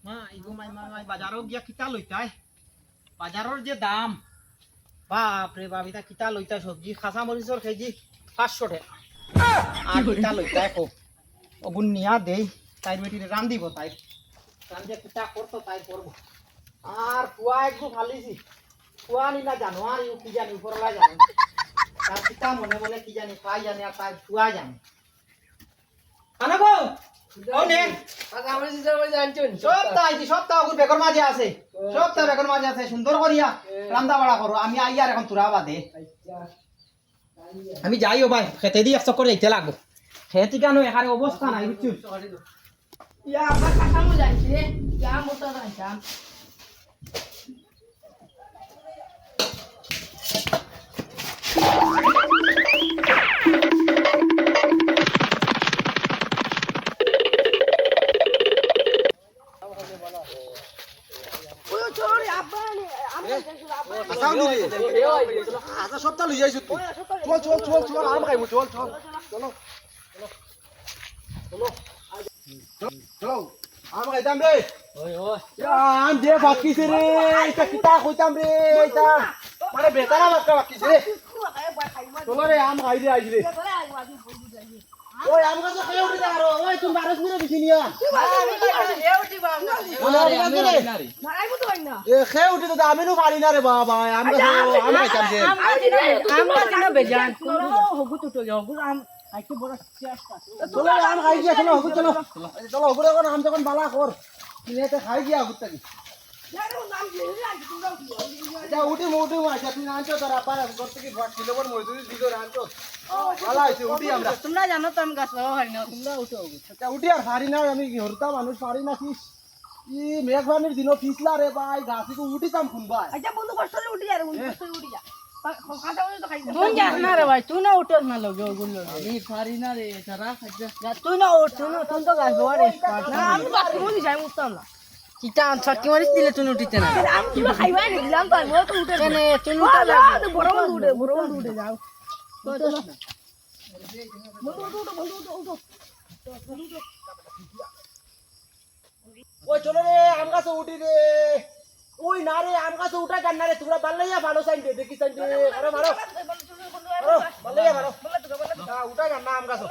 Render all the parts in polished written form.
মা ইগো মাই বাজারও গিয়া কিতা লইতাই বাজারের যে দাম বাপ রে বাপ এটা কিতা লইতাই সবজি খাসা মরিচর কেজি 500 টাকা আর কিতা লইতাই কো অগুন নিয়া দেই তাই বেটি রান্দিব তাই রান্দে কিতা করতো তাই করব আর কুয়া একটু ফালিছি কুয়া নিলা জানো আর ইউ কি জানি উপরলা জানো তার কিতা মনে মনে কি জানি পাই জানি আর তাই কুয়া জানি কানা গো ওনে সপ্তাহ বেগর মাঝে আছে সপ্তাহ বেগর মাঝে আছে সুন্দর করিয়া রান্দা বাড়া করো আমি আইয়ার এখন তুরা বাদে আমি যাইও ভাই খেতে দিয়ে একশো করে যাইতে লাগবো খেতে কেন এখানে অবস্থা নাই বুঝছো সপ্তাহ লই যাইছো তুই চল চল চল চল আম খাইবো চল চল চলো চলো চলো আম খাইতাম রে আম যে বাকিছে রে এটা কিতা কইতাম রে এটা মানে বেতারা বাক্কা বাকিছে রে চলো রে আম খাই রে আইছি রে ওই আম গাছ খেয়ে উঠে যা রো ওই তুমি 12 মিনিট বেশি নিয়া খেয়ে উঠে তো আমি নো পারি না রে বাবা আম গাছ আম খাইতাম যে চলো আম খাই গিয়া চলো হগু চলো চলো হগু এখন আম যখন বালা কর কিনেতে খাই গিয়া হগু থাকি এটা উঠি মুঠি আচ্ছা তুই আনছো তোর আপার করতে কি কিলোবার মজুরি দিলো আনছো ভালো আছে উঠি আমরা তোমরা জানো তো আমি গাছ লাগাও হয় না তোমরা উঠো আচ্ছা উঠি আর পারি না আমি হরতা মানুষ পারি না ফিস ই মেঘবানির দিনও ফিসলা রে ভাই গাছি তো উঠিতাম খুনবা আচ্ছা বন্ধু কষ্ট উঠি যা রে বন্ধু কষ্ট উঠি যা তুই যাস না রে ভাই তুই না উঠোস না লোক ওগুলো আমি পারি না রে তারা খাইছা তুই না উঠ তুই তো গাছ বাড়ে না আমি বাকি মনি যাই উঠতাম না কিটা ছটকি মারিস দিলে তুই উঠিতে না আমি কি খাইবা না দিলাম তো আমি তো উঠে কেন তুই উঠা যা বড় বন্ধু উঠে যাও তো চলো ওই চলো রে আম গাছে উঠি রে ওই না রে আম গাছে উঠা গান না রে তোমরা বাল্লাইয়া ভালো সাইন দে দেখি সাইন দে আরে মারো মারো বাল্লাইয়া মারো উঠা গান না আম গাছ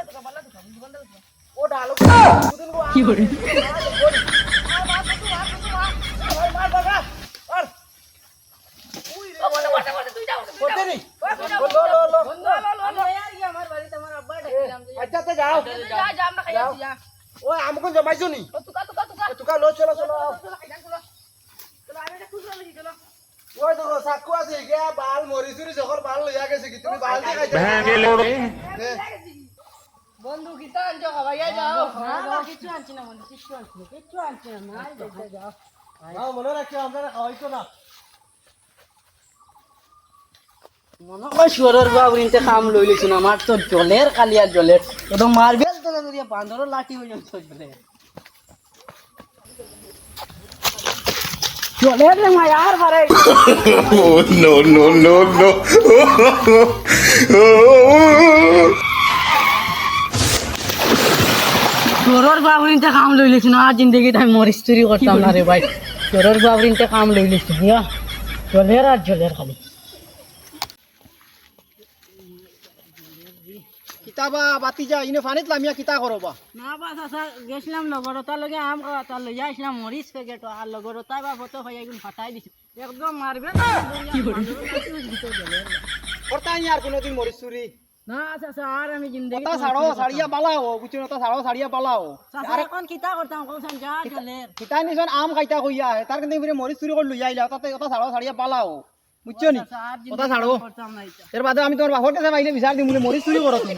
ও ডালো কি করে মার বাবা আর ওই রে বলে বাটা বাটা তুই যাও করতে নি লো লো লো यार ये हमारे बारी तुम्हारा अब्बा ढकेलाम আচ্ছা তে যাও जा আমরা খাইছি যা ওই আম কোন জমাইছো নি তুকা তুকা লো চলো চলো চলো আরে এটা খুশি লাগি চলো ওই দেখো সাকু আছে গিয়া বাল মরিচুরি যখন বাল লইয়া গেছে কি তুমি বাল দিয়ে খাইতে বন্ধু কিতা আনছো ভাইয়া যাও না কিছু আনছি না বন্ধু কিছু আনছি না না যাও যাও মনে রাখছো আমরা খাওয়াইতো না মনে হয় সুরের বাবুর ইনতে কাম লই লইছ না আমার তো জলের কালিয়া জলের একদম মার্বেল তো দরিয়া বান্দর লাঠি হই যাচ্ছে বলে জলের রে মাই আর বারে no no no no সুরের বাবুর ইনতে কাম লই লইছ না জিন্দেগি তাই মরিস চুরি করতাম না রে ভাই সুরের বাবুর ইনতে কাম লই লইছ দিয়া জলের আর জলের খালি কিতাবা বাতি যা ইনে ফানিত লামিয়া কিতা করবা না বাস আসা গেছিলাম লগরতার লগে আম খাওয়া লই যাইছিলাম মরিচ প্যাকেট আর লগরতা বা ফটো হয়ে একদম ফাটাই দিছি একদম মারবে না কি করতাই আর কোনদিন মরিচুরি না আচ্ছা আর আমি জিন্দেগি তা ছাড়ো সাড়িয়া পালাও বুঝছো না তা ছাড়ো সাড়িয়া পালাও আর এখন কিতা করতাম কোনখান যা চলের কিতা নিছন আম খাইতা কইয়া তার কিন্তু মরিচুরি করে লই আইলা তাতে কথা ছাড়ো সাড়িয়া পালাও বুঝছো নি কথা ছাড়ো করতাম না এটা এর বাদে আমি তোমার বাপর কাছে পাইলে বিচার দিমু মরিচুরি করো তুমি